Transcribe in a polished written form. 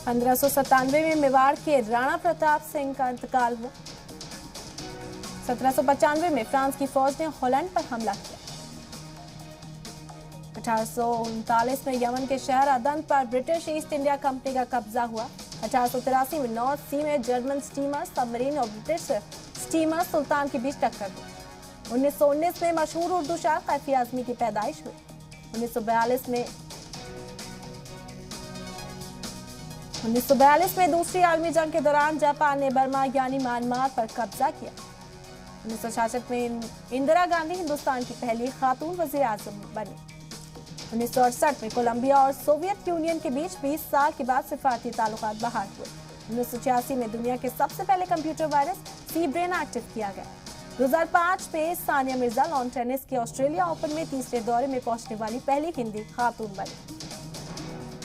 1597 में मेवाड़ के राणा प्रताप सिंह का इंतकाल हुआ। 1795 में फ्रांस की फौज ने हॉलैंड पर हमला किया। 1839 में यमन के शहर अदन पर ब्रिटिश ईस्ट इंडिया कंपनी का कब्जा हुआ। 1883 में नॉर्थ सी में जर्मन स्टीमर सबमरीन और ब्रिटिश स्टीमर सुल्तान के बीच टक्कर हुई। 1919 में मशहूर उर्दू शायर कैफी आजमी की पैदाइश हुई। 1942 में दूसरी आलमी जंग के दौरान जापान ने बर्मा यानी म्यांमार पर कब्जा किया। 1966 में इंदिरा गांधी हिंदुस्तान की पहली खातून वजीर आजम बनी। 1968 में कोलंबिया और सोवियत यूनियन के बीच 20 साल के बाद सिफारती ताल्लुकात बहाल हुए। 1986 में दुनिया के सबसे पहले computer virus C brain active किया गया। 2005 में सानिया मिर्जा लॉन टेनिस के ऑस्ट्रेलिया ओपन में तीसरे दौरे में पहुंचने वाली पहली हिंदी खातून बनी।